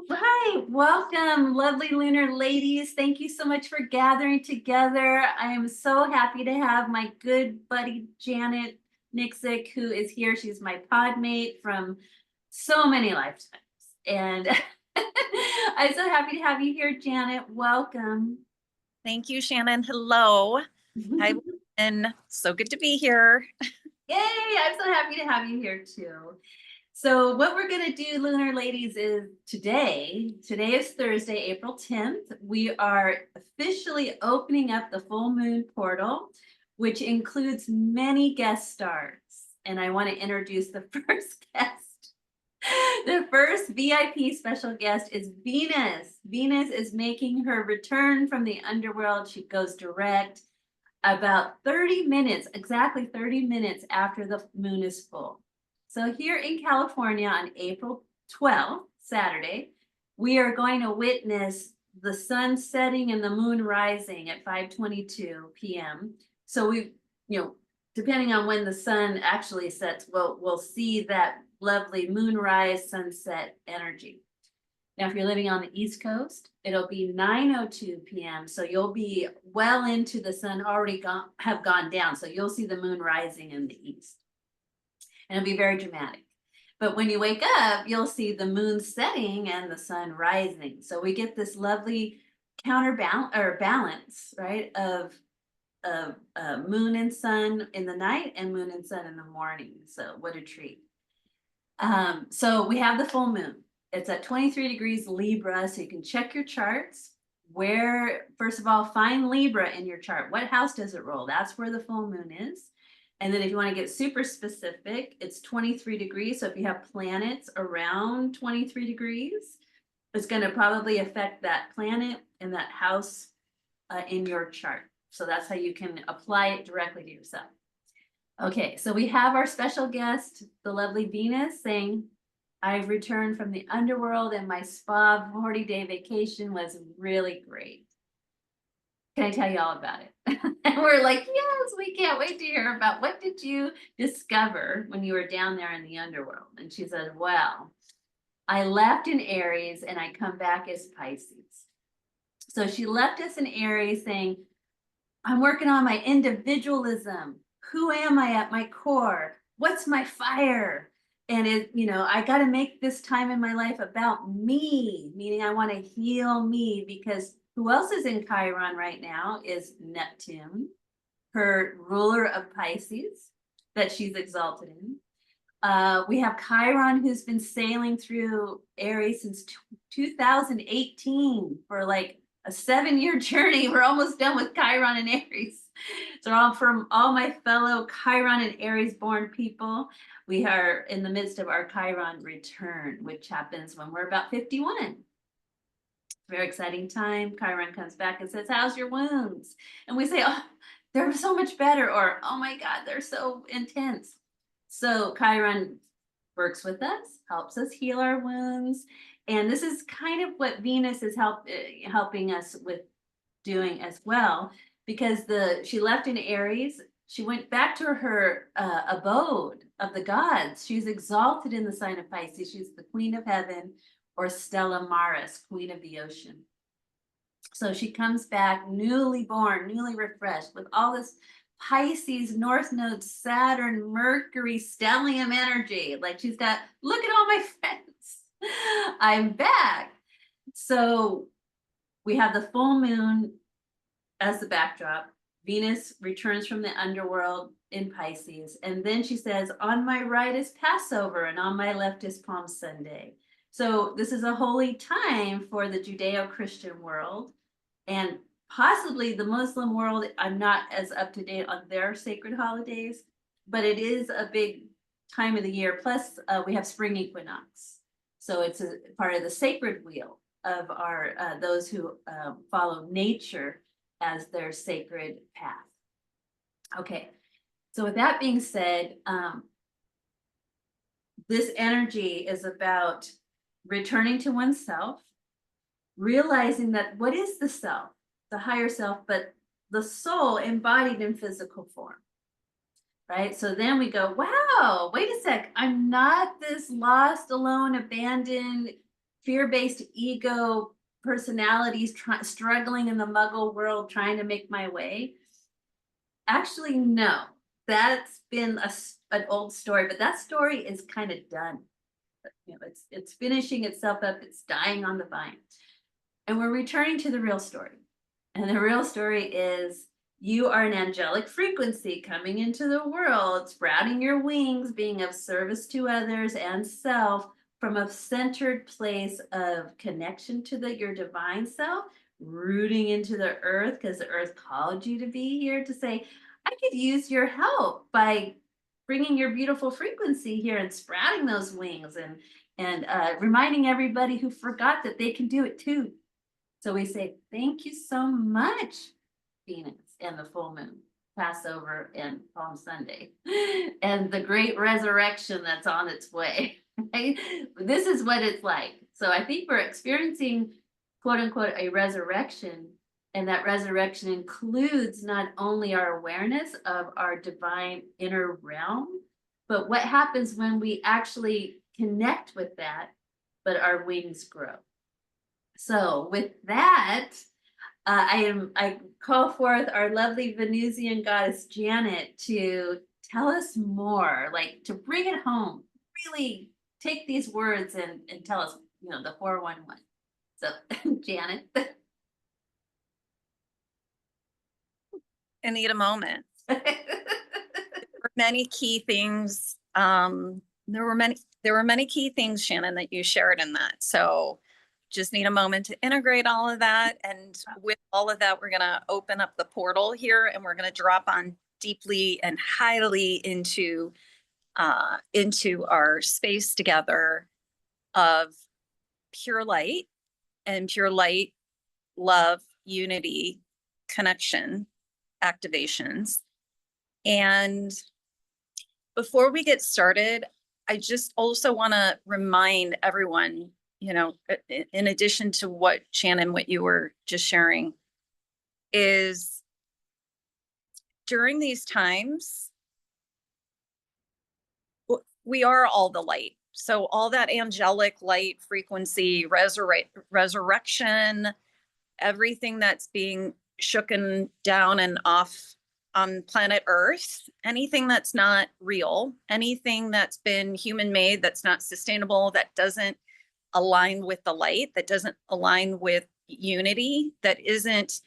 Right, welcome, lovely lunar ladies. Thank you so much for gathering together. I am so happy to have my good buddy Janet Nicksic, who is here. She's my pod mate from so many lifetimes. And I'm so happy to have you here, Janet. Welcome. Thank you, Shannon. Hello. Hi, and so good to be here. Yay, I'm so happy to have you here too. So what we're going to do, lunar ladies, is today is Thursday, April 10th. We are officially opening up the full moon portal, which includes many guest stars. And I want to introduce the first guest. The first VIP special guest is Venus. Venus is making her return from the underworld. She goes direct about 30 minutes, exactly 30 minutes after the moon is full. So here in California on April 12th, Saturday, we are going to witness the sun setting and the moon rising at 5:22 p.m. So depending on when the sun actually sets, we'll see that lovely moonrise sunset energy. Now, if you're living on the East Coast, it'll be 9:02 p.m. So you'll be well into the sun already have gone down. So you'll see the moon rising in the east. And it'll be very dramatic. But when you wake up, you'll see the moon setting and the sun rising. So we get this lovely counterbalance or balance, right, of moon and sun in the night and moon and sun in the morning. So what a treat. So we have the full moon. It's at 23 degrees Libra, so you can check your charts. Where, first of all, find Libra in your chart. What house does it roll? That's where the full moon is. And then if you want to get super specific, it's 23 degrees. So if you have planets around 23 degrees, it's going to probably affect that planet and that house in your chart. So that's how you can apply it directly to yourself. Okay, so we have our special guest, the lovely Venus, saying, I've returned from the underworld and my spa 40-day vacation was really great. Can I tell you all about it? And we're like, yes, we can't wait to hear about what did you discover when you were down there in the underworld? And she said, well, I left in Aries and I come back as Pisces. So she left us in Aries saying, I'm working on my individualism. Who am I at my core? What's my fire? And I got to make this time in my life about me, meaning I want to heal me, because who else is in Chiron right now is Neptune, her ruler of Pisces, that she's exalted in. We have Chiron, who's been sailing through Aries since 2018 for like a 7-year journey. We're almost done with Chiron and Aries. So from all my fellow Chiron and Aries born people, we are in the midst of our Chiron return, which happens when we're about 51. Very exciting time. Chiron comes back and says, how's your wounds? And we say, oh, they're so much better, or oh my God, they're so intense. So Chiron works with us, helps us heal our wounds. And this is kind of what Venus is helping us with doing as well, because she left in Aries. She went back to her abode of the gods. She's exalted in the sign of Pisces. She's the queen of heaven, or Stella Maris, queen of the ocean. So she comes back newly born, newly refreshed, with all this Pisces, North Node, Saturn, Mercury, stellium energy. Like she's got, look at all my friends. I'm back. So we have the full moon as the backdrop. Venus returns from the underworld in Pisces. And then she says, on my right is Passover and on my left is Palm Sunday. So this is a holy time for the Judeo-Christian world, and possibly the Muslim world. I'm not as up to date on their sacred holidays, but it is a big time of the year. Plus we have spring equinox. So it's a part of the sacred wheel of our those who follow nature as their sacred path. Okay, so with that being said, this energy is about returning to oneself, realizing that what is the self? The higher self, but the soul embodied in physical form, right? So then we go, wow, wait a sec, I'm not this lost, alone, abandoned fear-based ego personalities struggling in the muggle world trying to make my way? Actually, no. That's been an old story, but that story is kind of done. You know, it's finishing itself up, it's dying on the vine. And we're returning to the real story. And the real story is you are an angelic frequency coming into the world, sprouting your wings, being of service to others and self from a centered place of connection to your divine self, rooting into the earth because the earth called you to be here to say, I could use your help by bringing your beautiful frequency here and sprouting those wings and reminding everybody who forgot that they can do it too. So we say, thank you so much, Venus and the full moon, Passover and Palm Sunday, and the great resurrection that's on its way. Right? This is what it's like. So I think we're experiencing, quote unquote, a resurrection. And that resurrection includes not only our awareness of our divine inner realm, but what happens when we actually connect with that, but our wings grow. So with that, I call forth our lovely Venusian goddess Janet to tell us more, like to bring it home, really take these words and tell us, you know, the 411. So Janet. I need a moment. There were many key things. There were many key things, Sionainn, that you shared in that. So just need a moment to integrate all of that. And with all of that, we're going to open up the portal here and we're going to drop on deeply and highly into our space together of pure light and pure light, love, unity, connection, activations. And before we get started, I just also want to remind everyone, you know, in addition to what Sionainn, what you were just sharing, is during these times, we are all the light. So all that angelic light frequency, resurrection, everything that's being shooken down and off on planet Earth, anything that's not real, anything that's been human made, that's not sustainable, that doesn't align with the light, that doesn't align with unity, that isn't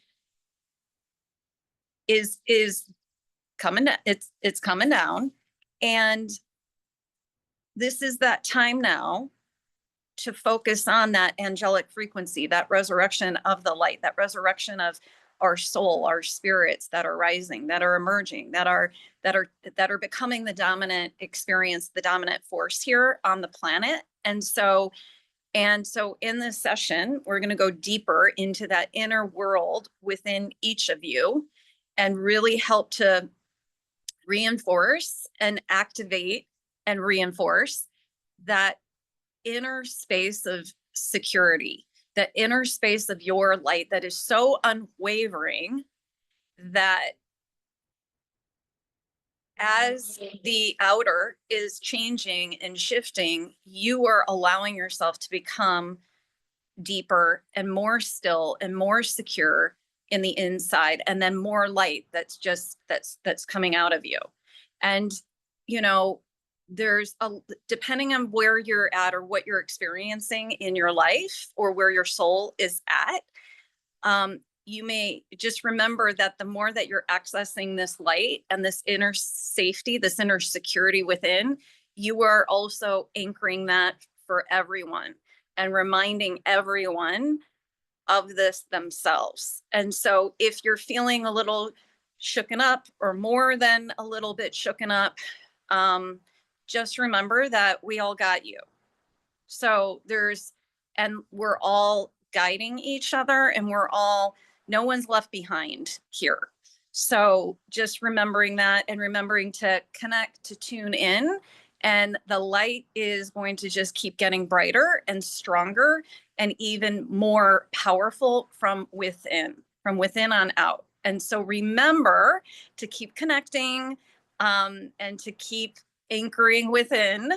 is coming down. It's coming down. And this is that time now to focus on that angelic frequency, that resurrection of the light, that resurrection of our soul, our spirits that are rising, that are emerging, that are becoming the dominant experience, the dominant force here on the planet. And so in this session, we're going to go deeper into that inner world within each of you and really help to reinforce and activate and reinforce that inner space of security, that inner space of your light that is so unwavering that as the outer is changing and shifting, you are allowing yourself to become deeper and more still and more secure in the inside, and then more light that's coming out of you. And you know, there's depending on where you're at or what you're experiencing in your life or where your soul is at, you may just remember that the more that you're accessing this light and this inner safety, this inner security within, you are also anchoring that for everyone and reminding everyone of this themselves. And so if you're feeling a little shooken up or more than a little bit shooken up, just remember that we all got you. So and we're all guiding each other and no one's left behind here. So just remembering that and remembering to connect, to tune in, and the light is going to just keep getting brighter and stronger and even more powerful from within on out. And so remember to keep connecting and to keep anchoring within.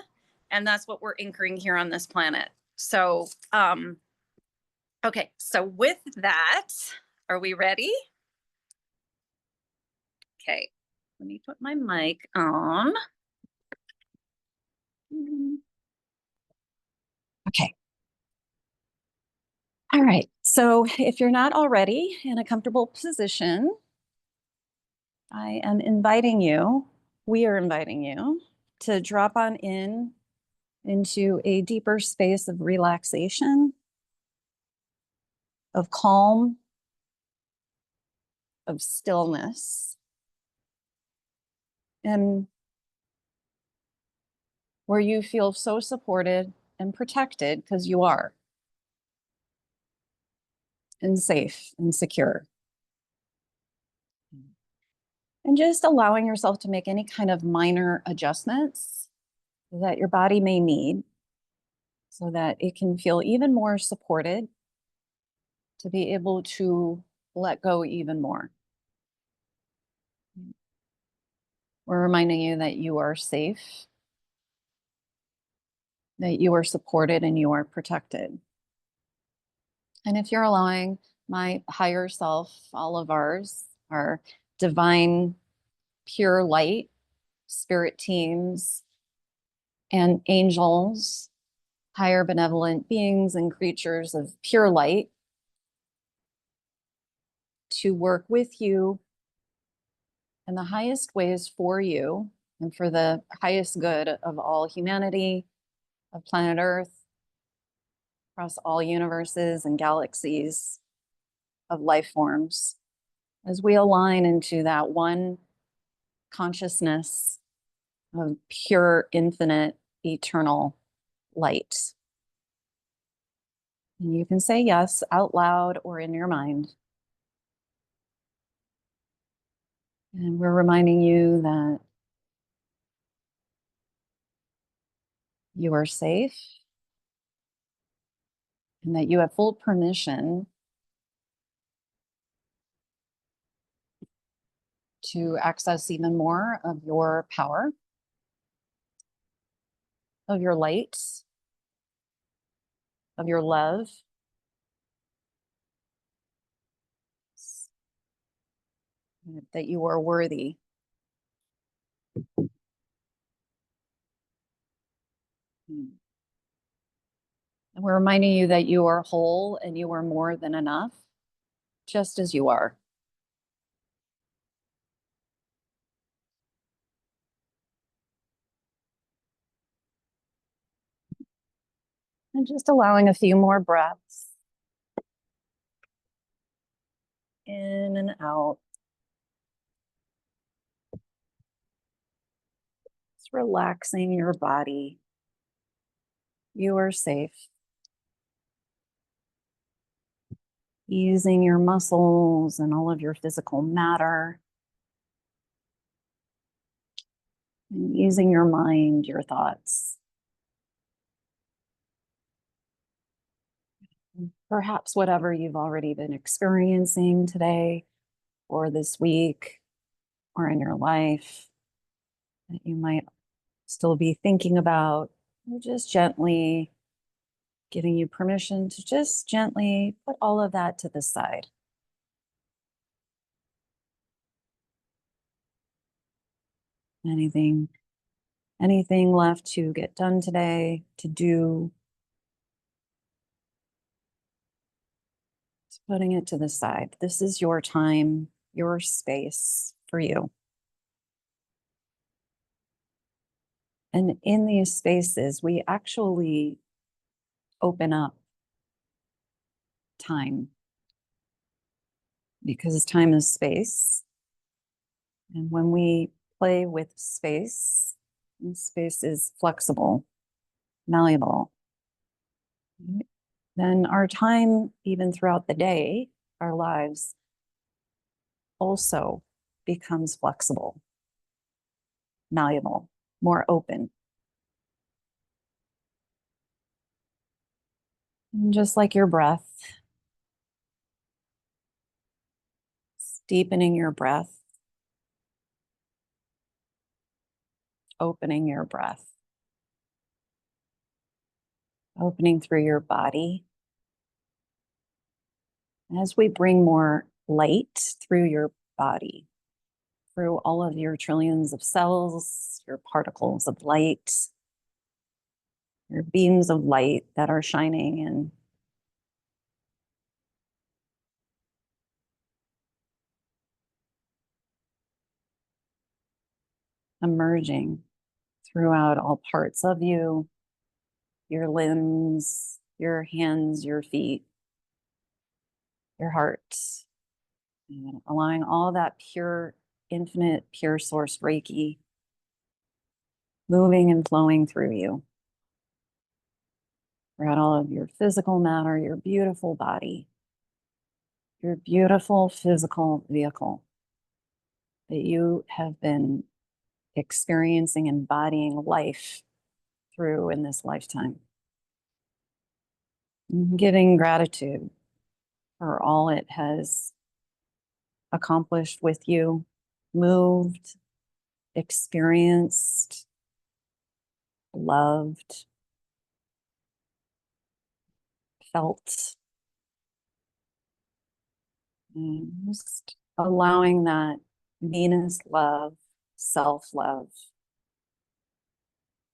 And that's what we're anchoring here on this planet. So, okay, so with that, are we ready? Okay, let me put my mic on. Okay. All right, so if you're not already in a comfortable position, I am inviting you, we are inviting you to drop on in into a deeper space of relaxation, of calm, of stillness, and where you feel so supported and protected because you are, and safe and secure. And just allowing yourself to make any kind of minor adjustments that your body may need so that it can feel even more supported to be able to let go even more. We're reminding you that you are safe, that you are supported, and you are protected. And if you're allowing my higher self, all of ours, our divine, pure light, spirit teams, and angels, higher benevolent beings and creatures of pure light to work with you in the highest ways for you and for the highest good of all humanity, of planet Earth, across all universes and galaxies of life forms, as we align into that one consciousness of pure, infinite, eternal light. And you can say yes out loud or in your mind. And we're reminding you that you are safe and that you have full permission to access even more of your power, of your light, of your love. That you are worthy. And we're reminding you that you are whole and you are more than enough, just as you are. And just allowing a few more breaths in and out. Just relaxing your body. You are safe. Easing your muscles and all of your physical matter. And easing your mind, your thoughts. Perhaps whatever you've already been experiencing today or this week or in your life that you might still be thinking about, just gently giving you permission to just gently put all of that to the side. Anything left to get done today, to do, just putting it to the side. This is your time, your space for you. And in these spaces, we actually open up time because time is space. And when we play with space, and space is flexible, malleable, then our time, even throughout the day, our lives also becomes flexible, malleable, more open. And just like your breath, deepening your breath, opening your breath, opening through your body. As we bring more light through your body, through all of your trillions of cells, your particles of light, your beams of light that are shining and emerging throughout all parts of you, your limbs, your hands, your feet, your heart, and allowing all that pure, infinite, pure source Reiki moving and flowing through you, throughout all of your physical matter, your beautiful body, your beautiful physical vehicle that you have been experiencing, embodying life through in this lifetime. Giving gratitude for all it has accomplished with you, moved, experienced, loved, felt. And just allowing that Venus love, self-love,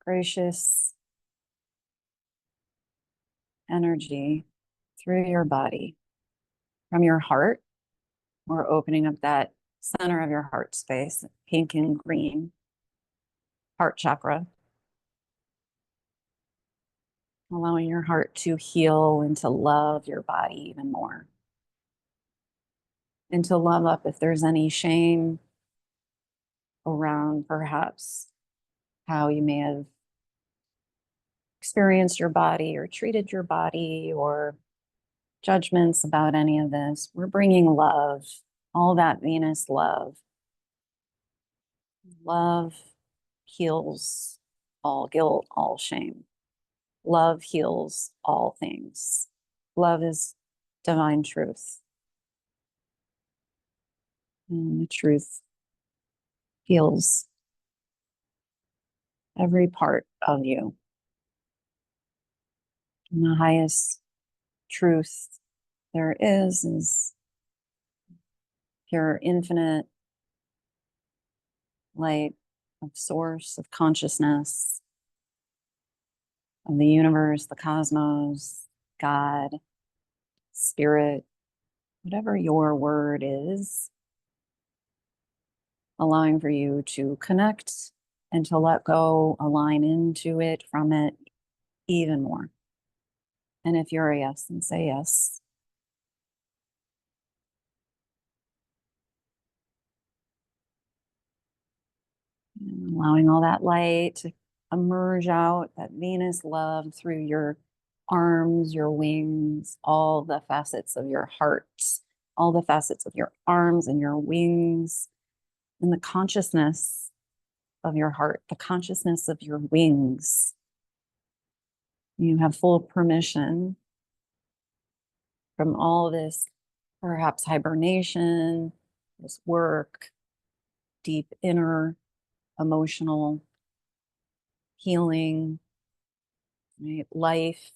gracious energy through your body. From your heart, we're opening up that center of your heart space, pink and green, heart chakra. Allowing your heart to heal and to love your body even more. And to love up if there's any shame around perhaps how you may have experienced your body or treated your body or judgments about any of this. We're bringing love, all that Venus love. Love heals all guilt, all shame. Love heals all things. Love is divine truth. And the truth heals every part of you. And the highest truth there is pure infinite light of source, of consciousness, of the universe, the cosmos, God, spirit, whatever your word is, allowing for you to connect and to let go, align into it, from it even more. And if you're a yes, then say yes. And allowing all that light to emerge out, that Venus love through your arms, your wings, all the facets of your heart, all the facets of your arms and your wings, and the consciousness of your heart, the consciousness of your wings. You have full permission from all this, perhaps hibernation, this work, deep inner emotional healing, right? Life.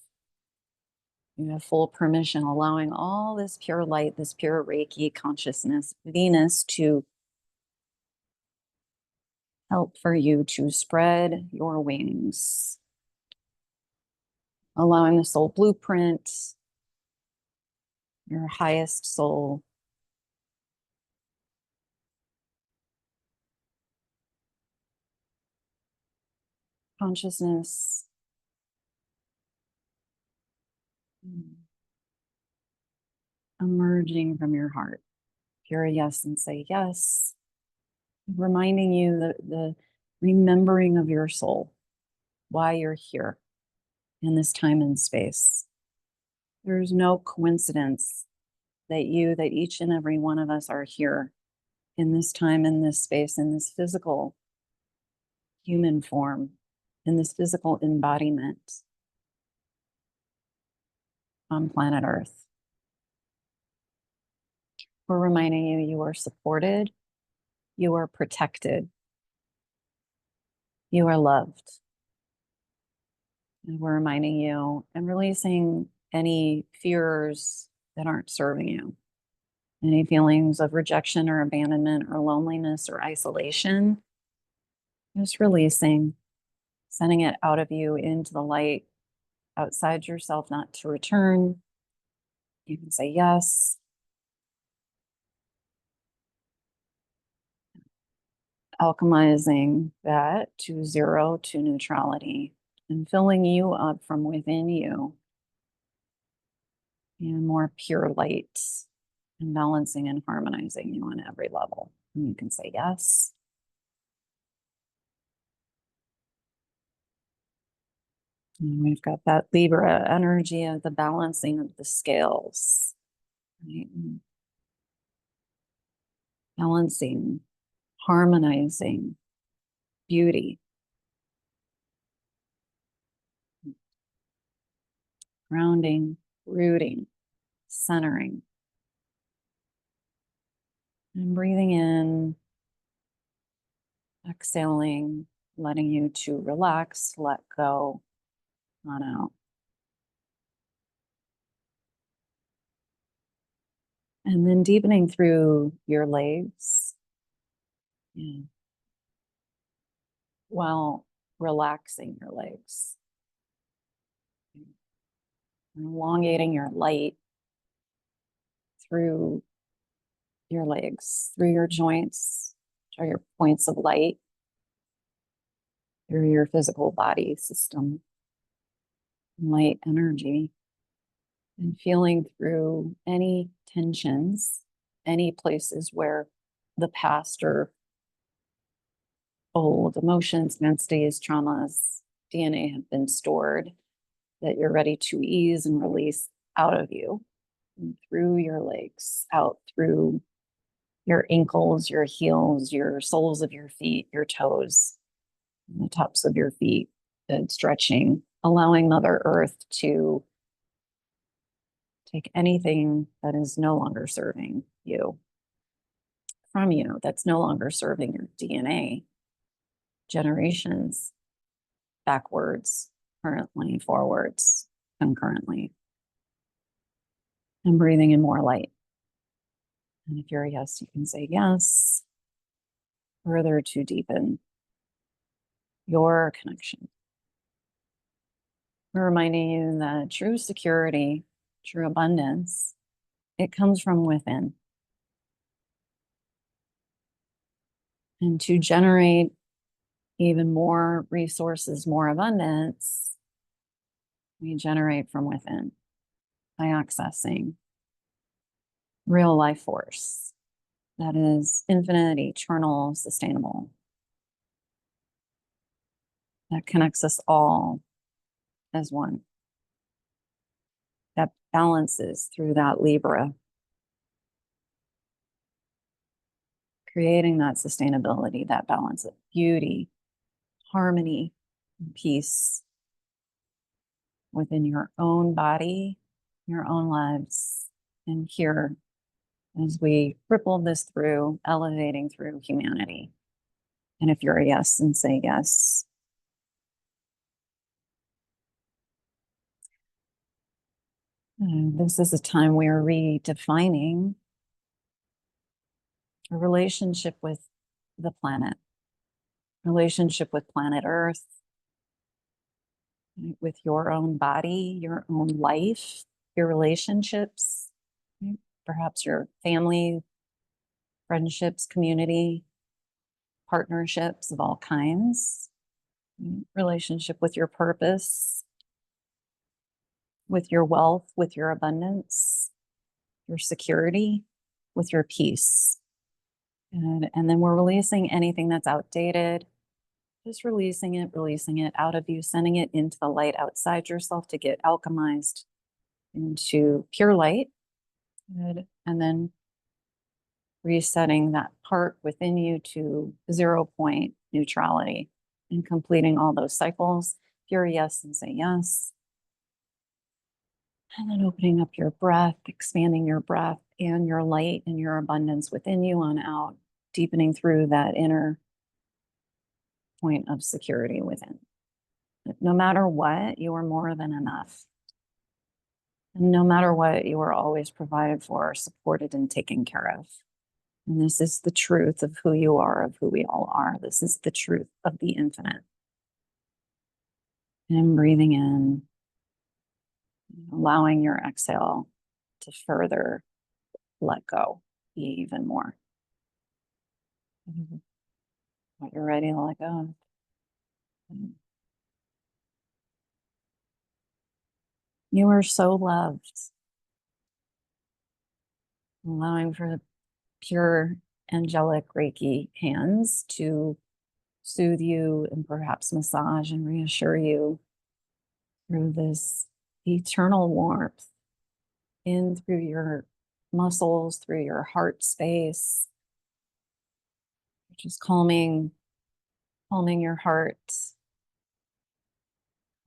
You have full permission, allowing all this pure light, this pure Reiki consciousness, Venus, to help for you to spread your wings, allowing the soul blueprint, your highest soul, consciousness, emerging from your heart. If you're a yes, and say yes, reminding you the remembering of your soul, why you're here in this time and space. There's no coincidence that each and every one of us are here in this time, in this space, in this physical human form, in this physical embodiment on planet Earth. We're reminding you, you are supported, you are protected, you are loved. And we're reminding you and releasing any fears that aren't serving you. Any feelings of rejection or abandonment or loneliness or isolation. Just releasing, sending it out of you into the light, outside yourself, not to return. You can say yes. Alchemizing that to zero, to neutrality, and filling you up from within you in more pure light and balancing and harmonizing you on every level. And you can say yes. And we've got that Libra energy of the balancing of the scales, right? Balancing, harmonizing beauty, grounding, rooting, centering, and breathing in, exhaling, letting you to relax, let go, on out. And then deepening through your legs. Yeah. While relaxing your legs. Elongating your light through your legs, through your joints, which are your points of light, through your physical body system, light energy, and feeling through any tensions, any places where the past or old emotions, menses, traumas, DNA have been stored, that you're ready to ease and release out of you and through your legs, out through your ankles, your heels, your soles of your feet, your toes, the tops of your feet, and stretching, allowing Mother Earth to take anything that is no longer serving you from you, that's no longer serving your DNA, generations backwards, currently, forwards, concurrently, and breathing in more light. And if you're a yes, you can say yes, further to deepen your connection. We're reminding you that true security, true abundance, it comes from within. And to generate even more resources, more abundance, we generate from within by accessing real life force that is infinite, eternal, sustainable, that connects us all as one, that balances through that Libra, creating that sustainability, that balance of beauty, harmony, and peace within your own body, your own lives, and here as we ripple this through, elevating through humanity. And if you're a yes, and say yes. This is a time we are redefining a relationship with the planet, relationship with planet Earth, with your own body, your own life, your relationships, perhaps your family, friendships, community, partnerships of all kinds, relationship with your purpose, with your wealth, with your abundance, your security, with your peace. And then we're releasing anything that's outdated, just releasing it out of you, sending it into the light outside yourself to get alchemized into pure light. Good. And then resetting that part within you to 0 point neutrality and completing all those cycles. If you're a yes, and say yes. And then opening up your breath, expanding your breath and your light and your abundance within you on out, deepening through that inner point of security within. No matter what, you are more than enough. And no matter what, you are always provided for, supported, and taken care of. And this is the truth of who you are, of who we all are. This is the truth of the infinite. And breathing in, allowing your exhale to further let go even more. When you're ready to let go. You are so loved. Allowing for the pure angelic Reiki hands to soothe you and perhaps massage and reassure you through this eternal warmth in through your muscles, through your heart space, just calming your heart,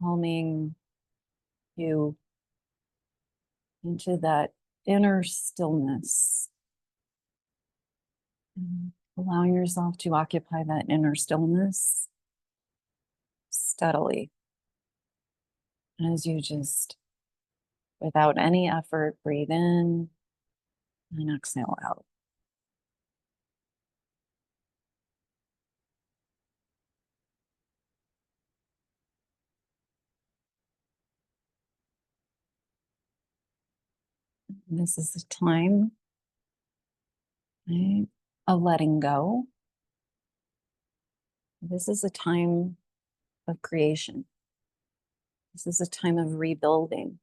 calming you into that inner stillness. And allowing yourself to occupy that inner stillness steadily as you just, without any effort, breathe in and exhale out. This is the time, right, of letting go. This is a time of creation. This is a time of rebuilding.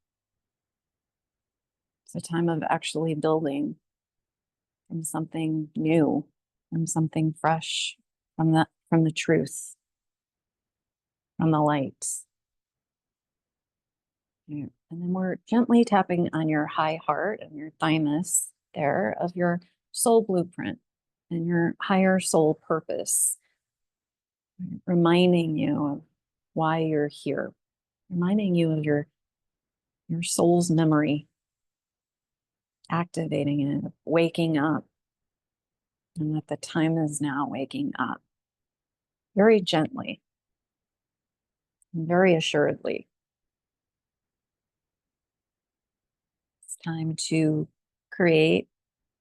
It's a time of actually building from something new, from something fresh, from the truth, from the light. And then we're gently tapping on your high heart and your thymus there of your soul blueprint and your higher soul purpose, reminding you of why you're here, reminding you of your soul's memory, activating it, waking up, and that the time is now waking up very gently and very assuredly. It's time to create.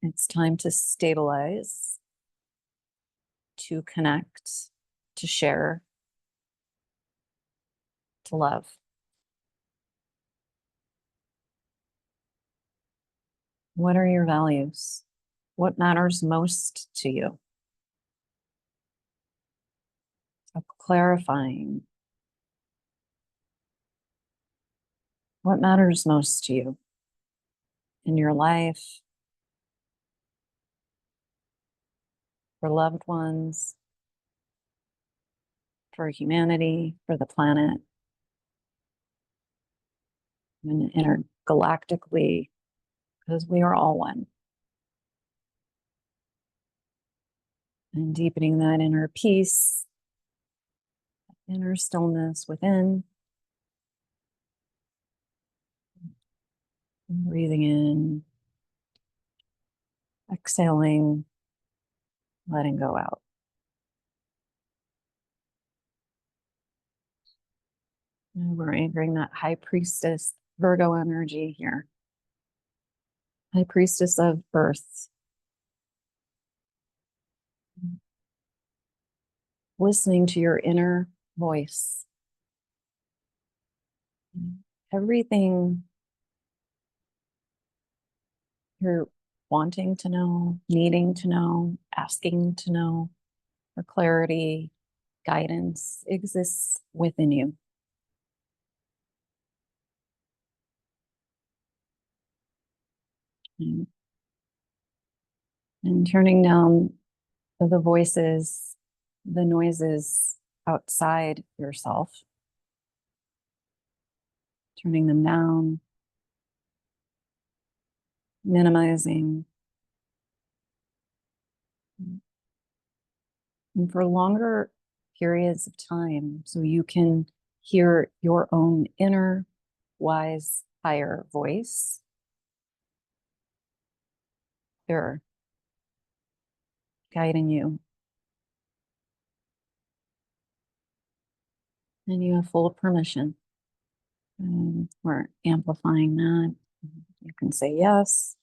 It's time to stabilize, to connect, to share, to love. What are your values? What matters most to you? So clarifying what matters most to you in your life, for loved ones, for humanity, for the planet, and intergalactically, because we are all one. And deepening that inner peace, inner stillness within. And breathing in, exhaling, letting go out. And we're anchoring that high priestess Virgo energy here. High priestess of earth. Listening to your inner voice. Everything you're wanting to know, needing to know, asking to know for clarity, guidance exists within you. And turning down the voices, the noises outside yourself, turning them down, minimizing. And for longer periods of time, so you can hear your own inner, wise, higher voice. They're guiding you. And you have full permission. And we're amplifying that. You can say yes.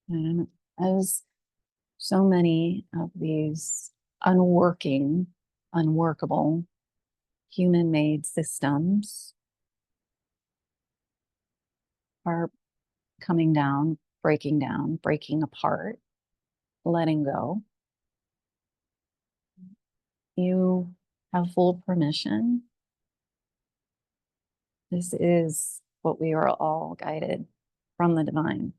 And as so many of these unworkable human-made systems are coming down, breaking apart, letting go, you have full permission. This is what we are all guided from the divine.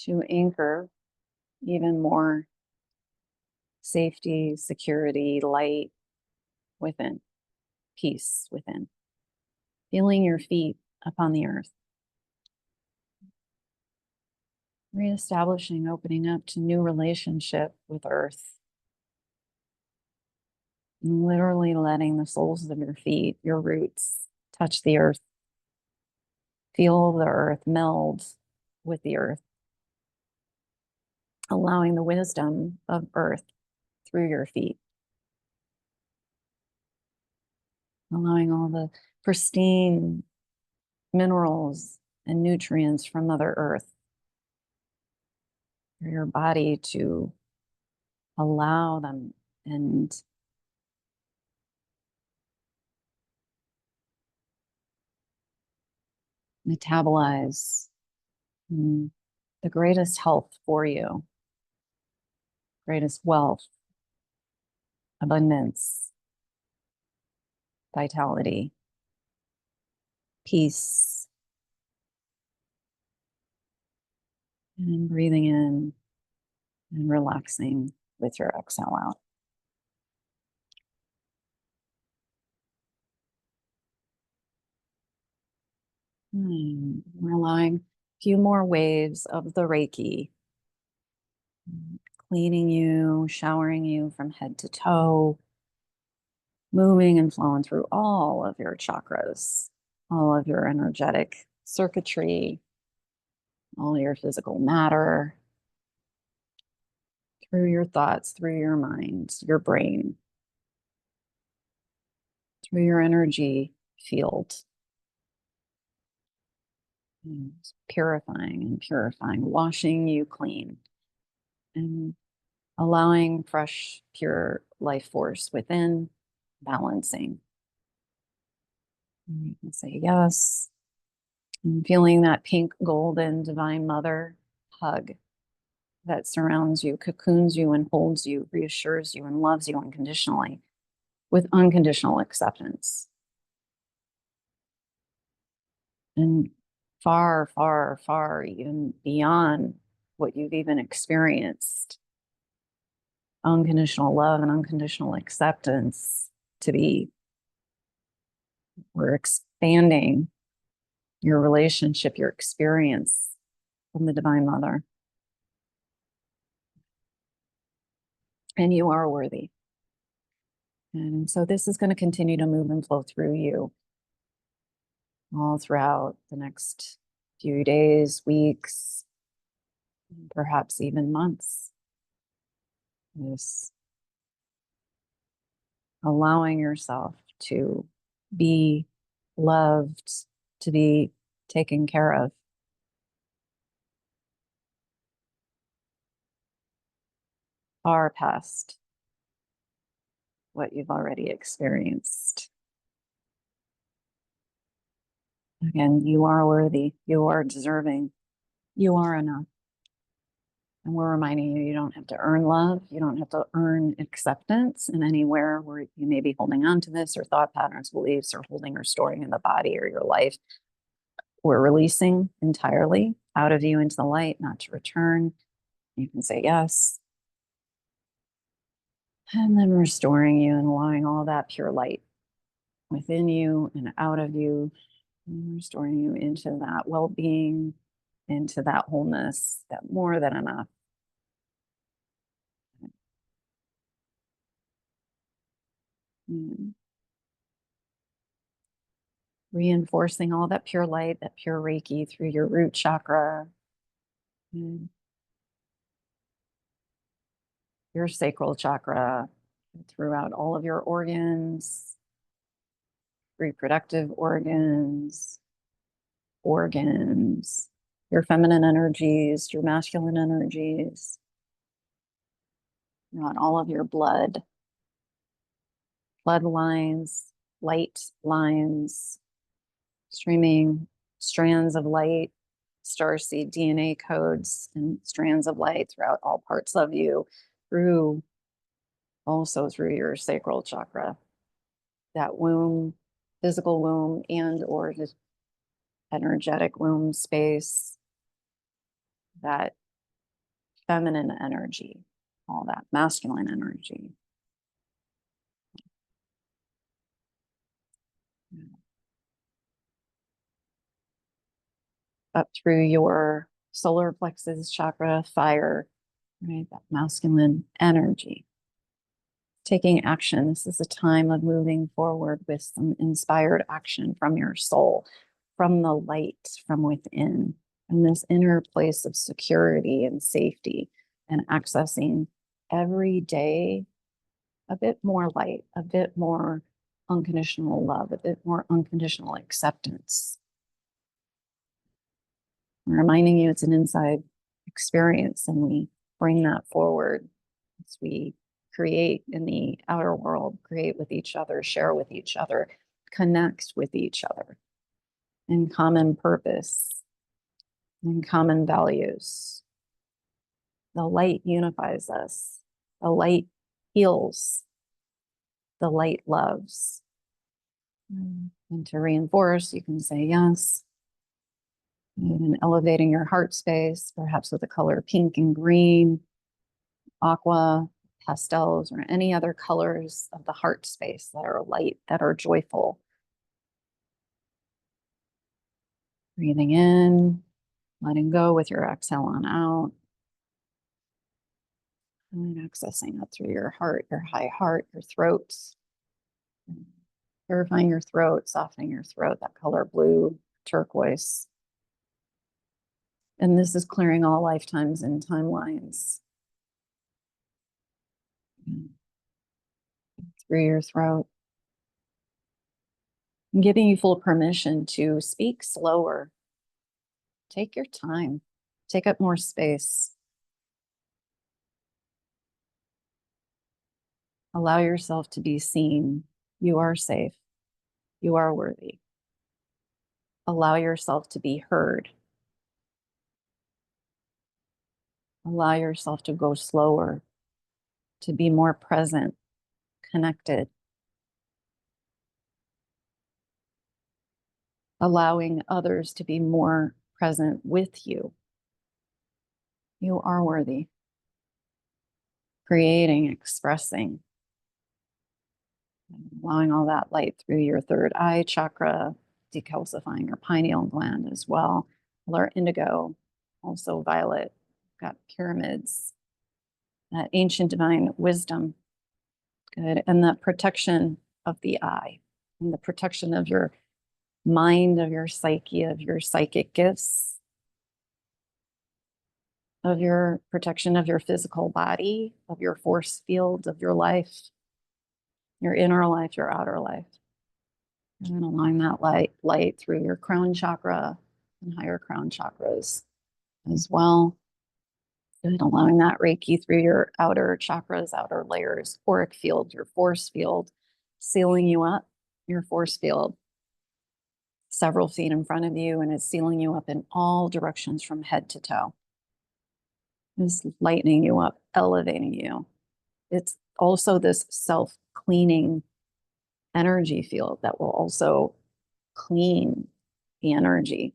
To anchor even more safety, security, light within, peace within. Feeling your feet upon the earth. Reestablishing, opening up to new relationship with earth. And literally letting the soles of your feet, your roots, touch the earth. Feel the earth meld with the earth. Allowing the wisdom of earth through your feet. Allowing all the pristine minerals and nutrients from Mother Earth for your body to allow them and metabolize the greatest health for you, greatest wealth, abundance, vitality, peace. And breathing in and relaxing with your exhale out. We're allowing a few more waves of the Reiki, cleaning you, showering you from head to toe, moving and flowing through all of your chakras, all of your energetic circuitry, all your physical matter, through your thoughts, through your mind, your brain, through your energy field. And purifying and purifying, washing you clean, and allowing fresh, pure life force within, balancing. And you can say yes. And feeling that pink, golden, divine mother hug that surrounds you, cocoons you, and holds you, reassures you, and loves you unconditionally with unconditional acceptance. And far, far, far, even beyond what you've even experienced. Unconditional love and unconditional acceptance to be. We're expanding your relationship, your experience from the Divine Mother. And you are worthy. And so this is going to continue to move and flow through you all throughout the next few days, weeks, perhaps even months. This allowing yourself to be loved, to be taken care of. Far past what you've already experienced. Again, you are worthy, you are deserving, you are enough. And we're reminding you, you don't have to earn love, you don't have to earn acceptance in anywhere where you may be holding on to this or thought patterns, beliefs, or holding or storing in the body or your life. We're releasing entirely out of you into the light, not to return. You can say yes. And then restoring you and allowing all that pure light within you and out of you, and restoring you into that well-being, into that wholeness, that more than enough. reinforcing all that pure light, that pure Reiki through your root chakra, and your sacral chakra, throughout all of your organs, reproductive organs, your feminine energies, your masculine energies, on all of your bloodlines, light lines, streaming strands of light, starseed DNA codes, and strands of light throughout all parts of you, also through your sacral chakra, that womb, physical womb, and or the energetic womb space, that feminine energy, all that masculine energy. Up through your solar plexus chakra, fire, right? That masculine energy. Taking action. This is a time of moving forward with some inspired action from your soul, from the light from within, and this inner place of security and safety, and accessing every day a bit more light, a bit more unconditional love, a bit more unconditional acceptance. Reminding you it's an inside experience, and we bring that forward as we create in the outer world, create with each other, share with each other, connect with each other in common purpose, in common values. The light unifies us. The light heals. The light loves. And to reinforce, you can say yes. And elevating your heart space, perhaps with the color pink and green, aqua, pastels, or any other colors of the heart space that are light, that are joyful. Breathing in, letting go with your exhale on out. And accessing up through your heart, your high heart, your throat. Purifying your throat, softening your throat, that color blue, turquoise. And this is clearing all lifetimes and timelines. Through your throat. And giving you full permission to speak slower. Take your time. Take up more space. Allow yourself to be seen. You are safe. You are worthy. Allow yourself to be heard. Allow yourself to go slower, to be more present, connected. Allowing others to be more present with you. You are worthy. Creating, expressing, allowing all that light through your third eye chakra, decalcifying your pineal gland as well. Color indigo, also violet, got pyramids, that ancient divine wisdom. Good. And the protection of the eye, and the protection of your mind, of your psyche, of your psychic gifts, of your protection of your physical body, of your force field, of your life, your inner life, your outer life. And then allowing that light through your crown chakra and higher crown chakras as well. Good. Allowing that Reiki through your outer chakras, outer layers, auric field, your force field, sealing you up, your force field, several feet in front of you, and it's sealing you up in all directions from head to toe. It's lightening you up, elevating you. It's also this self-cleaning energy field that will also clean the energy.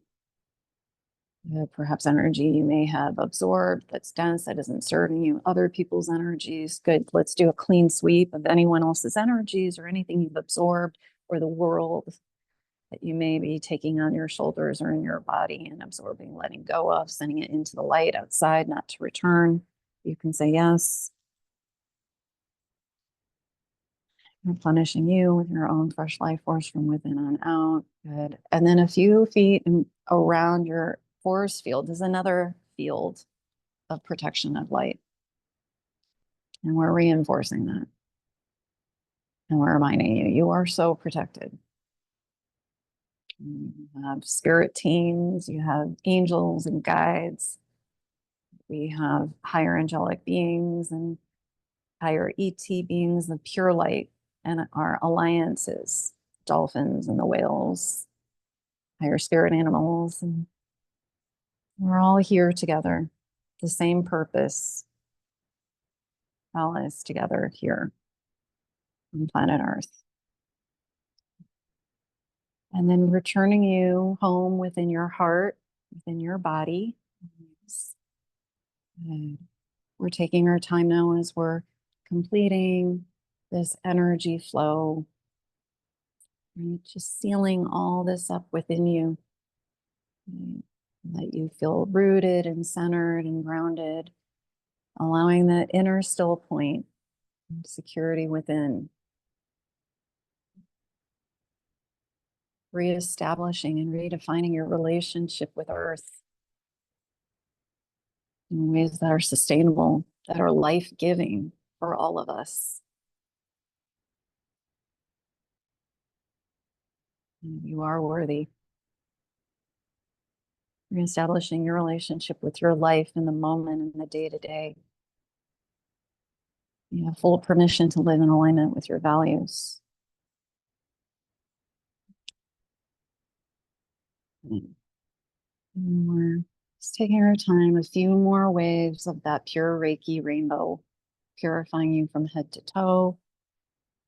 Perhaps energy you may have absorbed that's dense, that isn't serving you, other people's energies. Good. Let's do a clean sweep of anyone else's energies or anything you've absorbed, or the world that you may be taking on your shoulders or in your body and absorbing, letting go of, sending it into the light outside, not to return. You can say yes. Replenishing you with your own fresh life force from within on out. Good. And then a few feet around your force field is another field of protection of light. And we're reinforcing that. And we're reminding you, you are so protected. You have spirit teams, you have angels and guides. We have higher angelic beings and higher ET beings of pure light, and our alliances, dolphins and the whales, higher spirit animals. And we're all here together, the same purpose, allies together here on planet Earth. And then returning you home within your heart, within your body. Good. We're taking our time now as we're completing this energy flow. And just sealing all this up within you. That you feel rooted and centered and grounded. Allowing that inner still point and security within. Reestablishing and redefining your relationship with Earth in ways that are sustainable, that are life-giving for all of us. And you are worthy. Reestablishing your relationship with your life in the moment and the day-to-day. You have full permission to live in alignment with your values. And we're just taking our time, a few more waves of that pure Reiki rainbow, purifying you from head to toe,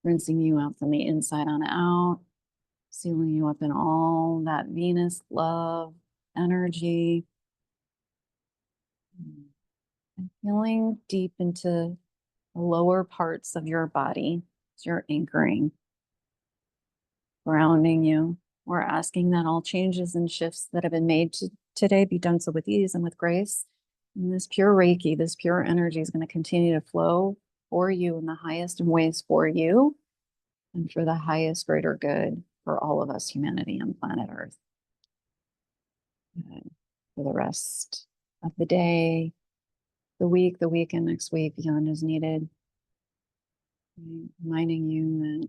rinsing you out from the inside on out, sealing you up in all that Venus love, energy, and feeling deep into the lower parts of your body as you're anchoring, grounding you. We're asking that all changes and shifts that have been made today be done so with ease and with grace. And this pure Reiki, this pure energy is going to continue to flow for you in the highest of ways for you and for the highest greater good for all of us, humanity on planet Earth. Good. For the rest of the day, the week, the weekend, next week, beyond as needed. Reminding you that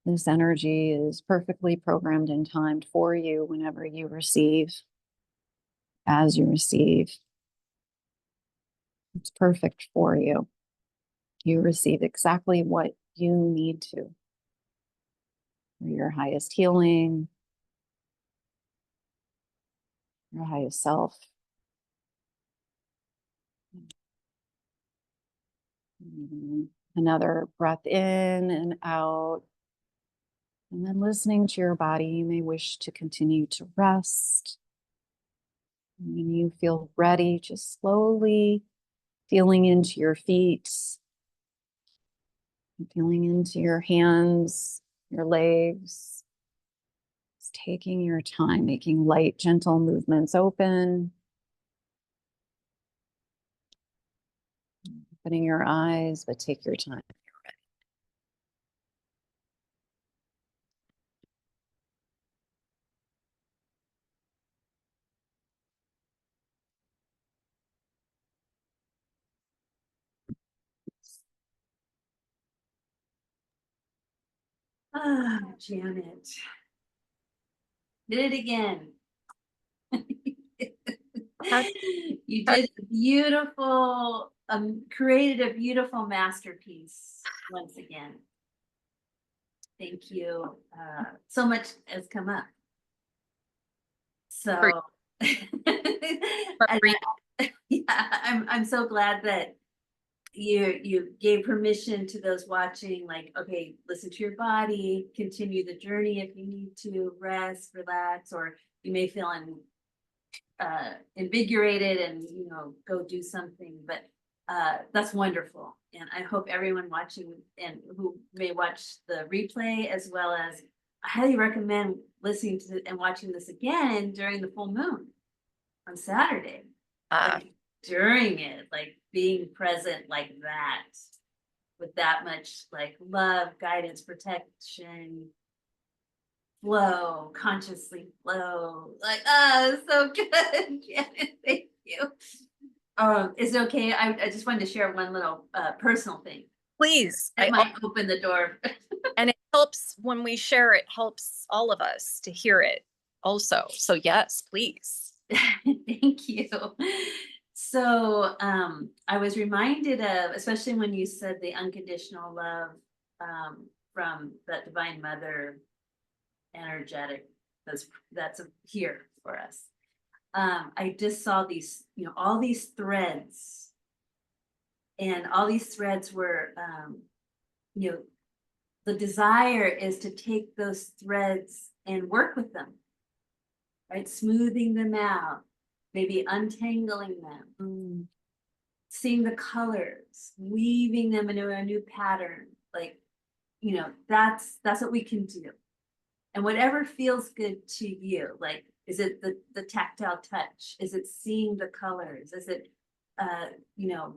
this energy is perfectly programmed and timed for you whenever you receive, as you receive. It's perfect for you. You receive exactly what you need to for your highest healing, your highest self. Another breath in and out. And then listening to your body, you may wish to continue to rest. And when you feel ready, just slowly feeling into your feet, feeling into your hands, your legs. Just taking your time, making light, gentle movements open. Opening your eyes, but take your time. Ah, Janet. Did it again. You did beautiful, created a beautiful masterpiece once again. Thank you. So much has come up. So, yeah, I'm so glad that you gave permission to those watching, like, okay, listen to your body, continue the journey if you need to, rest, relax, or you may feel invigorated and go do something, but that's wonderful. And I hope everyone watching and who may watch the replay, as well as I highly recommend listening to and watching this again during the full moon on Saturday. Like, during it, like being present like that, with that much like love, guidance, protection, flow, consciously flow. Like, so good, Janet. Thank you. Is it okay? I just wanted to share one little personal thing. Please. It might open the door. And it helps when we share, it helps all of us to hear it also. So yes, please. Thank you. So I was reminded of, especially when you said the unconditional love from that Divine Mother energetic, that's here for us. I just saw these, all these threads, and all these threads were, the desire is to take those threads and work with them, right? Smoothing them out, maybe untangling them, seeing the colors, weaving them into a new pattern. Like, that's what we can do. And whatever feels good to you, like, is it the tactile touch? Is it seeing the colors? Is it,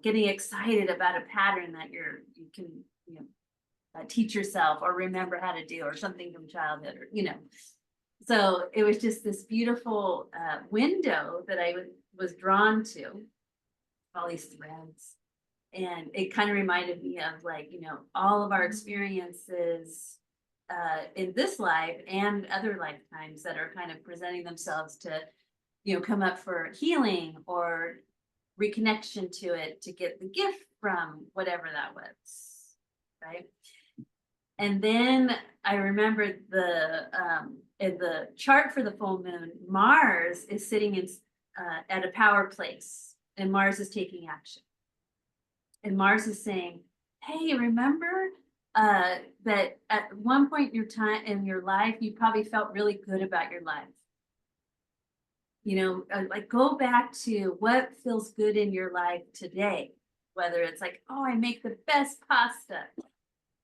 getting excited about a pattern that you can, teach yourself or remember how to do, or something from childhood, or, So it was just this beautiful window that I was drawn to, all these threads. And it kind of reminded me of, like, all of our experiences in this life and other lifetimes that are kind of presenting themselves to, come up for healing or reconnection to it, to get the gift from whatever that was, right? And then I remembered in the chart for the full moon, Mars is sitting in at a power place, and Mars is taking action. And Mars is saying, hey, remember that at one point in your life, you probably felt really good about your life. Like, go back to what feels good in your life today, whether it's like, oh, I make the best pasta.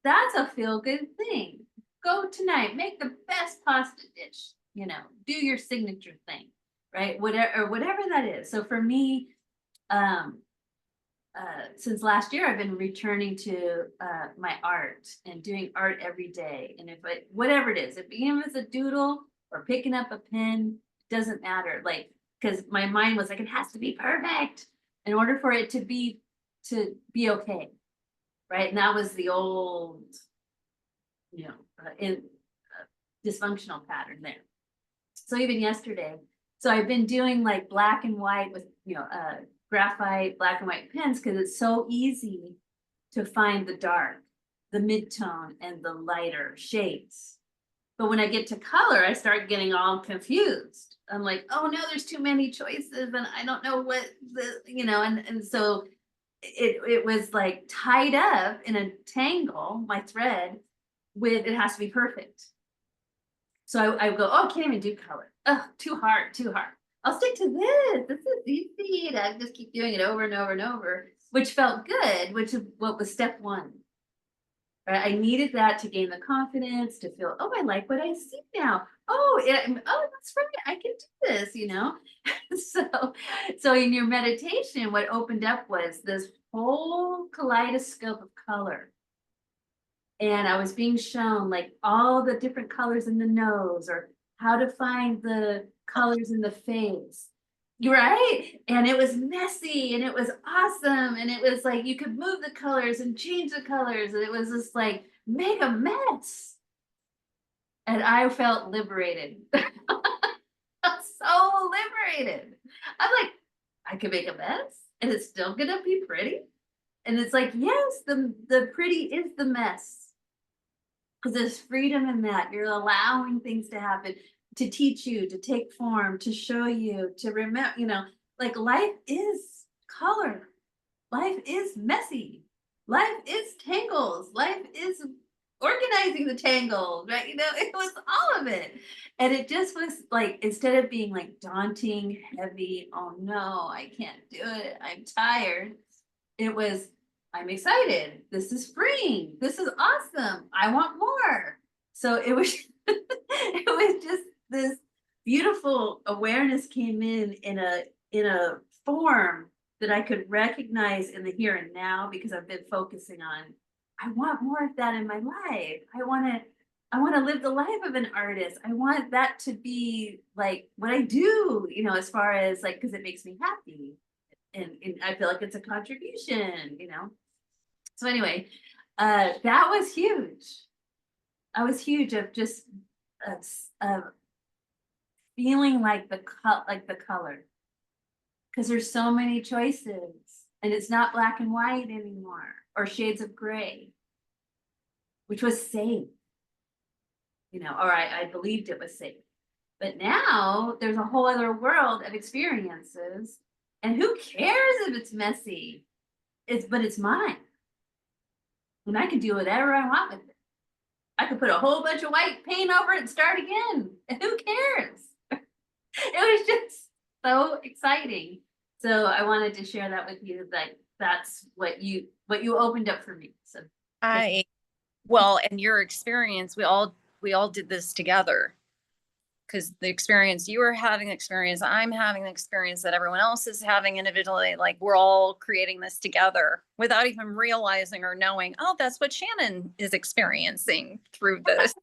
That's a feel-good thing. Go tonight, make the best pasta dish, do your signature thing, right? Whatever that is. So for me, since last year, I've been returning to my art and doing art every day. And whatever it is, even if it's a doodle or picking up a pen, it doesn't matter. Like, because my mind was like, it has to be perfect in order for it to be okay. Right. And that was the old, dysfunctional pattern there. So even yesterday, so I've been doing like black and white with, graphite, black and white pens, because it's so easy to find the dark, the mid-tone, and the lighter shades. But when I get to color, I start getting all confused. I'm like, oh no, there's too many choices, and I don't know what and so it was like tied up in a tangle, my thread, with it has to be perfect. So I go, oh, I can't even do color. Oh, too hard. I'll stick to this. This is easy. And I just keep doing it over and over and over, which felt good, which is what was step one. Right? I needed that to gain the confidence, to feel, oh, I like what I see now. Oh, that's right. I can do this, So in your meditation, what opened up was this whole kaleidoscope of color. And I was being shown like all the different colors in the nose, or how to find the colors in the face. You're right. And it was messy, and it was awesome. And it was like, you could move the colors and change the colors. And it was just like, make a mess. And I felt liberated. So liberated. I'm like, I could make a mess and it's still gonna be pretty. And it's like, yes, the pretty is the mess. Because there's freedom in that. You're allowing things to happen, to teach you, to take form, to show you, to remember, like, life is color. Life is messy. Life is tangles. Life is organizing the tangles, right? It was all of it. And it just was like, instead of being like daunting, heavy, oh no, I can't do it, I'm tired. It was, I'm excited. This is freeing. This is awesome. I want more. So it was, it was just this beautiful awareness came in a form that I could recognize in the here and now, because I've been focusing on, I want more of that in my life. I want to I want to live the life of an artist. I want that to be like what I do, you know, as far as like, because it makes me happy. And I feel like it's a contribution, you know. So anyway, that was huge. I was huge of just of feeling like the color. Because there's so many choices and it's not black and white anymore or shades of gray, which was safe, you know, or I believed it was safe. But now there's a whole other world of experiences, and who cares if it's messy? But it's mine. And I can do whatever I want with it. I could put a whole bunch of white paint over it and start again. And who cares? It was just so exciting. So I wanted to share that with you, that that's what you opened up for me. So Well, and your experience, we all did this together, because the experience you were having, the experience I'm having, the experience that everyone else is having individually, like we're all creating this together without even realizing or knowing, oh, that's what Sionainn is experiencing through this,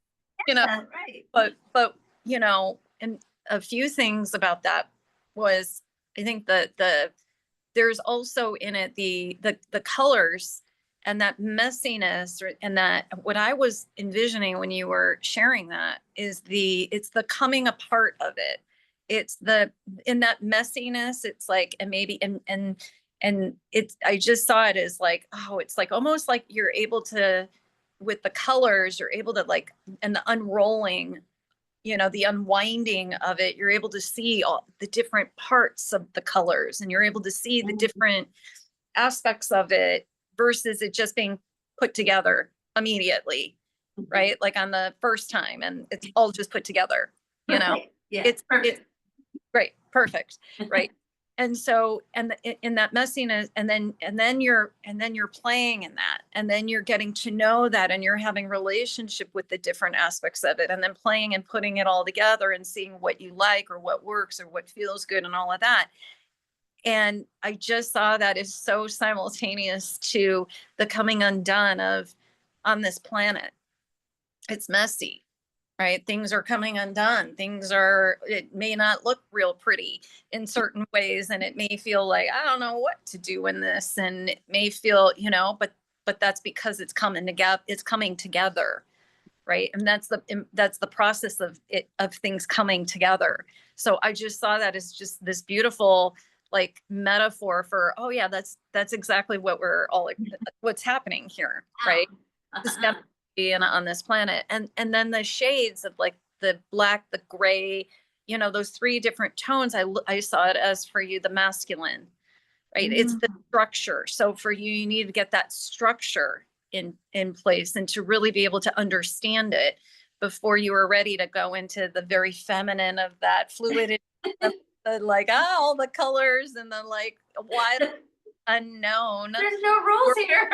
you know. right. But you know, and a few things about that was, I think that there's also in it the colors and that messiness, and that what I was envisioning when you were sharing that is it's the coming apart of it. It's in that messiness, it's like, and maybe, and it's, I just saw it as like, oh, it's like almost like you're able to, with the colors, you're able to like, and the unrolling, you know, the unwinding of it, you're able to see all the different parts of the colors, and you're able to see the different aspects of it versus it just being put together immediately, right? Like on the first time, and it's all just put together, you know. Yeah, it's perfect. great, perfect, right? And so, and in that messiness, and then you're playing in that, and then you're getting to know that, and you're having relationship with the different aspects of it, and then playing and putting it all together and seeing what you like or what works or what feels good and all of that. And I just saw that is so simultaneous to the coming undone of on this planet. It's messy, right? Things are coming undone. It may not look real pretty in certain ways. And it may feel like, I don't know what to do in this. And it may feel, you know, but that's because it's coming together. Right. And that's the process of things coming together. So I just saw that as just this beautiful, like, metaphor for, oh yeah, that's exactly what what's happening here. Right. This being on this planet, and then the shades of like the black, the gray, you know, those three different tones. I saw it as, for you, the masculine, right? It's the structure. So for you, you need to get that structure in place, and to really be able to understand it before you are ready to go into the very feminine of that fluidity, like, all the colors and the like wide unknown. There's no rules here.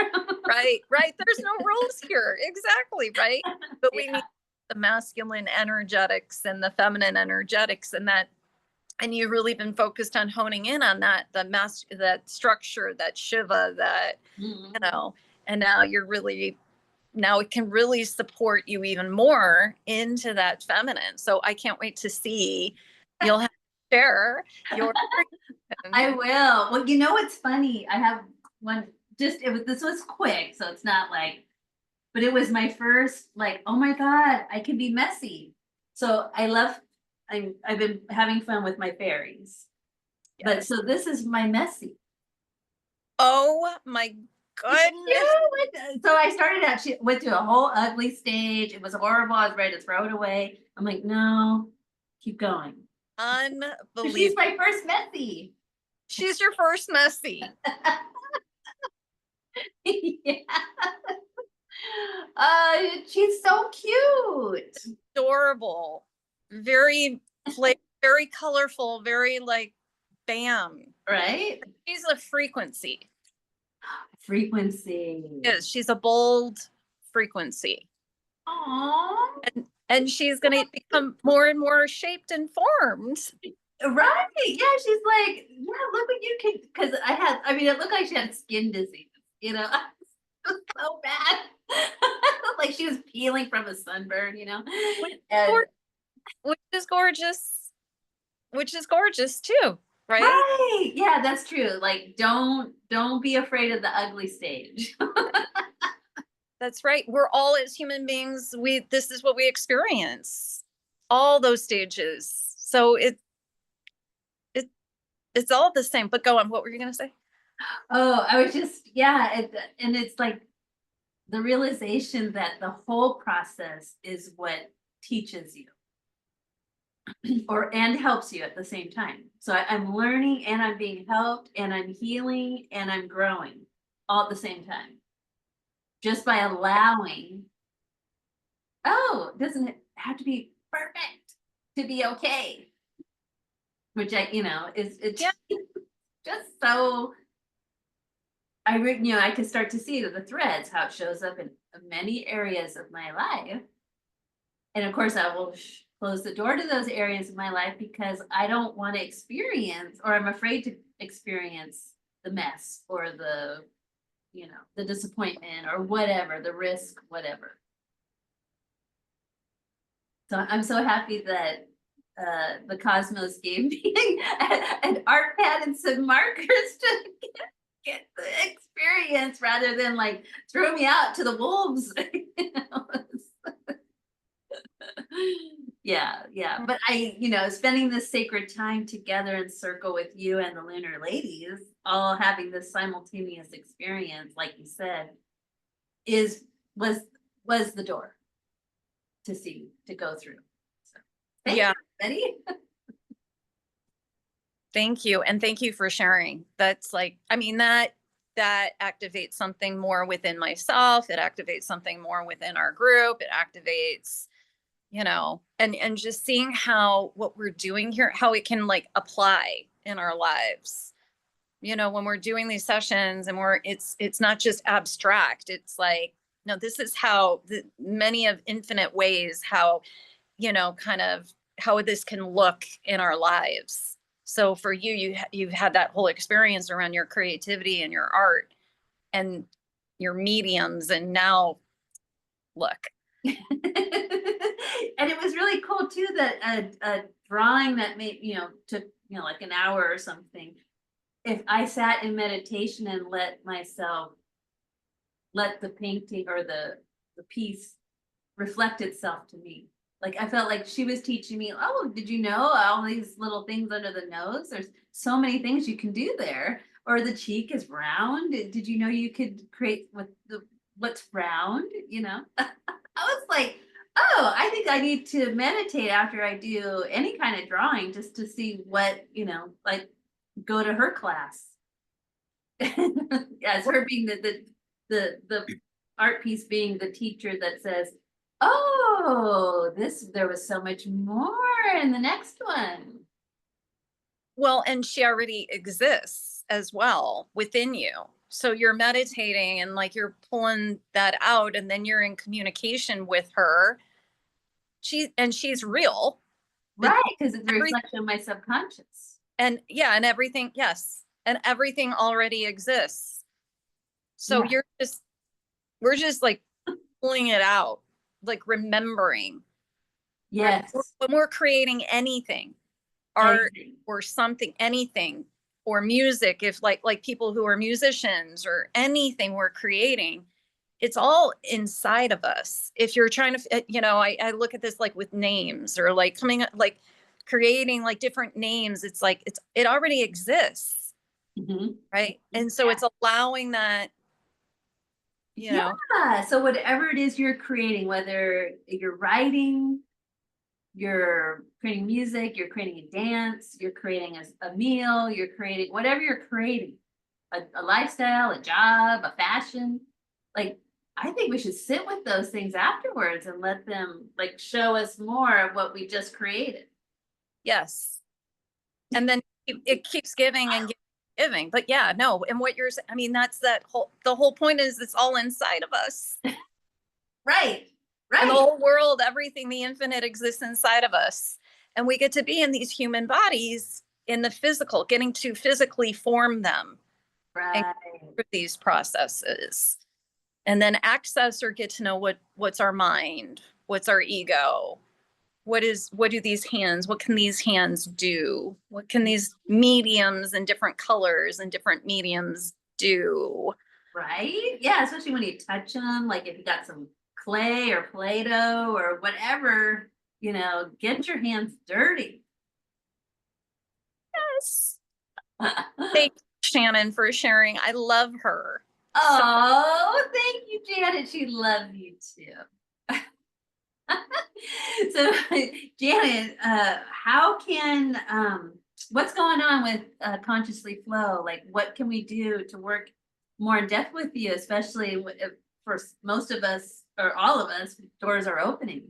Right. There's no rules here. Exactly. Right. But we need the masculine energetics and the feminine energetics, and that, and you've really been focused on honing in on that, that structure, that Shiva, that, you know, and now it can really support you even more into that feminine. So I can't wait to see, you'll have to share your I will. Well, you know what's funny? I have one. This was quick, so it's not like, but it was my first, like, oh my God, I can be messy. So I've been having fun with my fairies. Yes. But so this is my messy. Oh my goodness. So I started out, she went through a whole ugly stage. It was horrible. I was ready to throw it away. I'm like, no, keep going. Unbelievable. So she's my first messy. She's your first messy. Yeah. She's so cute. Adorable. Very very colorful, very like bam. Right? She's a frequency. Frequency. Yes, she's a bold frequency. Aww. And she's gonna become more and more shaped and formed. Right. Yeah, she's like, yeah, look what you can, because it looked like she had skin disease, you know. So bad. Like she was peeling from a sunburn, you know? Which And which is gorgeous, which is gorgeous too, right? right. Yeah, that's true. Like don't be afraid of the ugly stage. That's right. We're all as human beings, this is what we experience. All those stages. So it it's all the same. But go on, what were you gonna say? Oh, I was just, yeah, and it's like the realization that the whole process is what teaches you or and helps you at the same time. So I'm learning and I'm being helped and I'm healing and I'm growing all at the same time. Just by allowing, oh, doesn't it have to be perfect to be okay? Which it's Yeah. just so I can start to see the threads, how it shows up in many areas of my life. And of course, I will close the door to those areas of my life because I don't want to experience, or I'm afraid to experience the mess or the disappointment or whatever, the risk, whatever. So I'm so happy that the cosmos gave me an art pad and some markers to get the experience rather than like throw me out to the wolves. you know? Yeah. But spending this sacred time together in circle with you and the lunar ladies, all having this simultaneous experience, like you said, was the door to go through. So thank Yeah. you, Betty. Thank you. And thank you for sharing. That's like, I mean, that activates something more within myself. It activates something more within our group. It activates, and just seeing how what we're doing here, how it can like apply in our lives. When we're doing these sessions and it's not just abstract. It's like, no, this is how the many of infinite ways, how, kind of how this can look in our lives. So for you've had that whole experience around your creativity and your art and your mediums, and now look. And it was really cool too that a drawing that took like an hour or something. If I sat in meditation and let the painting or the piece reflect itself to me. Like I felt like she was teaching me, oh, did you know all these little things under the nose? There's so many things you can do there. Or the cheek is round. Did you know you could create what's round? I was like, oh, I think I need to meditate after I do any kind of drawing just to see what, like go to her class. Yes, her being the art piece being the teacher that says, oh, there was so much more in the next one. Well, and she already exists as well within you. So you're meditating and like you're pulling that out, and then you're in communication with her. She's real. Right, because it's a reflection of my subconscious. And yeah, and everything, yes. And everything already exists. So Yeah. we're just like pulling it out, like remembering. Yes. When we're creating anything, art or something, anything, or music, if like people who are musicians or anything we're creating, it's all inside of us. If you're trying to, I look at this like with names or like coming up, like creating like different names. It's like, it already exists. Mm-hmm. Right. And so it's allowing that, Yeah. So whatever it is you're creating, whether you're writing, you're creating music, you're creating a dance, you're creating a meal, you're creating whatever you're creating, a lifestyle, a job, a fashion. Like, I think we should sit with those things afterwards and let them like show us more of what we just created. Yes. And then it keeps giving and giving. But yeah, no. And what I mean, that's the whole point is it's all inside of us. Right. And the whole world, everything, the infinite exists inside of us. And we get to be in these human bodies in the physical, getting to physically form them. Right. For these processes. and then access or get to know what's our mind, what's our ego, what do these hands, what can these hands do? What can these mediums and different colors and different mediums do? Right? Yeah, especially when you touch them, like if you got some clay or Play-Doh or whatever, get your hands dirty. Yes. Thank you, Sionainn, for sharing. I love her. Oh, thank you, Janet. She loves you too. So, Janet, how can what's going on with Consciously Flow? Like, what can we do to work more in depth with you, especially if for most of us or all of us, doors are opening.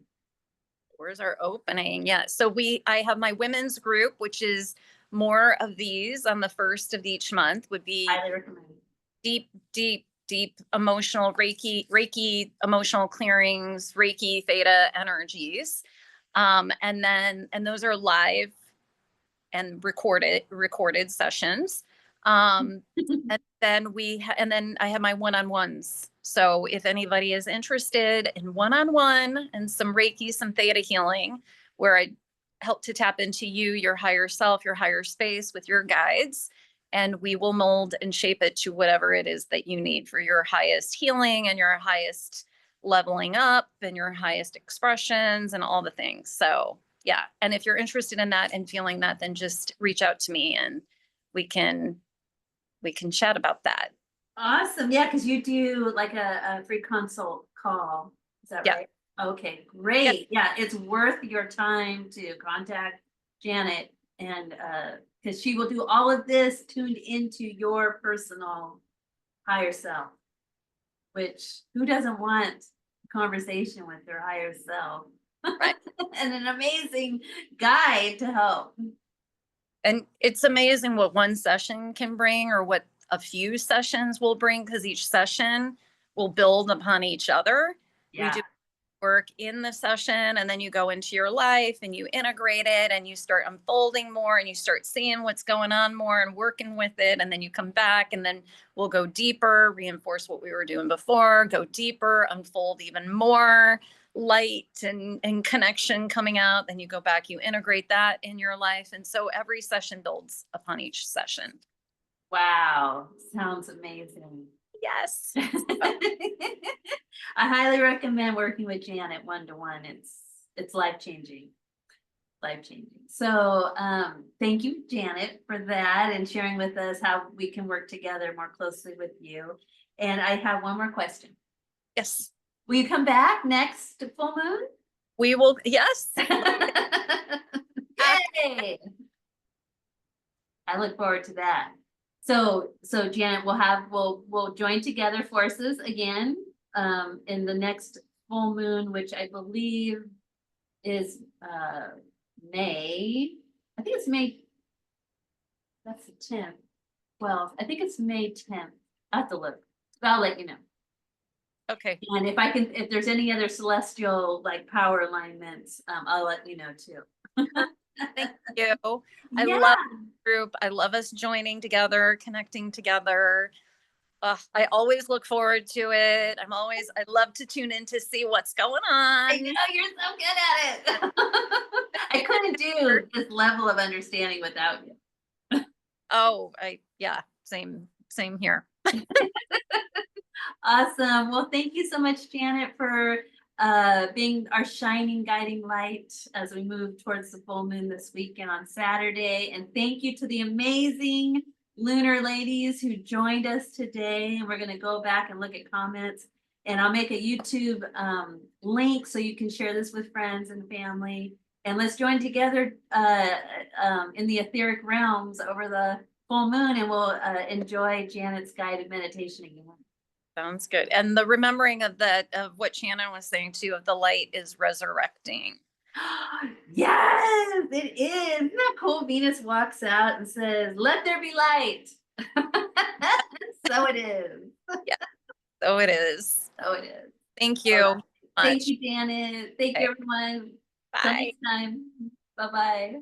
Doors are opening. Yeah. So I have my women's group, which is more of these on the first of each month, would be Highly recommend. deep emotional Reiki emotional clearings, Reiki theta energies. And those are live and recorded sessions. And then I have my one-on-ones. So if anybody is interested in one-on-one and some Reiki, some theta healing, where I help to tap into you, your higher self, your higher space with your guides, and we will mold and shape it to whatever it is that you need for your highest healing and your highest leveling up and your highest expressions and all the things. So yeah. And if you're interested in that and feeling that, then just reach out to me and we can chat about that. Awesome. Yeah, because you do like a free consult call. Is that Yeah. right? Okay, great. Yeah, it's worth your time to contact Janet and because she will do all of this tuned into your personal higher self, which who doesn't want a conversation with their higher self? Right. And an amazing guide to help. And it's amazing what one session can bring or what a few sessions will bring, because each session will build upon each other. Yeah. We do work in the session and then you go into your life and you integrate it and you start unfolding more and you start seeing what's going on more and working with it. And then you come back and then we'll go deeper, reinforce what we were doing before, go deeper, unfold even more light and connection coming out. Then you go back, you integrate that in your life. And so every session builds upon each session. Wow, sounds amazing. Yes. I highly recommend working with Janet one-to-one. It's life-changing. Life-changing. So thank you, Janet, for that and sharing with us how we can work together more closely with you. And I have one more question. Yes. Will you come back next full moon? We will. Yes. Yay! I look forward to that. So Janet, we'll join together forces again in the next full moon, which I believe is May. I think it's May. That's the 10th. 12th. I think it's May 10th. I have to look. But I'll let you know. Okay. And if there's any other celestial like power alignments, I'll let you know too. Thank you. I Yeah. love the group. I love us joining together, connecting together. I always look forward to it. I love to tune in to see what's going on. I know, you're so good at it. I couldn't do this level of understanding without you. Oh, yeah, same here. Awesome. Well, thank you so much, Janet, for being our shining guiding light as we move towards the full moon this weekend on Saturday. And thank you to the amazing lunar ladies who joined us today. And we're going to go back and look at comments. And I'll make a YouTube link so you can share this with friends and family. And let's join together in the etheric realms over the full moon, and we'll enjoy Janet's guided meditation again. Sounds good. And the remembering of what Sionainn was saying too, of the light is resurrecting. Yes, it is. Isn't that cool? Venus walks out and says, "Let there be light." So it is. Yeah. So it is. So it is. Thank you. Thank you, Janet. Thank you, everyone. Bye. Till next time. Bye-bye.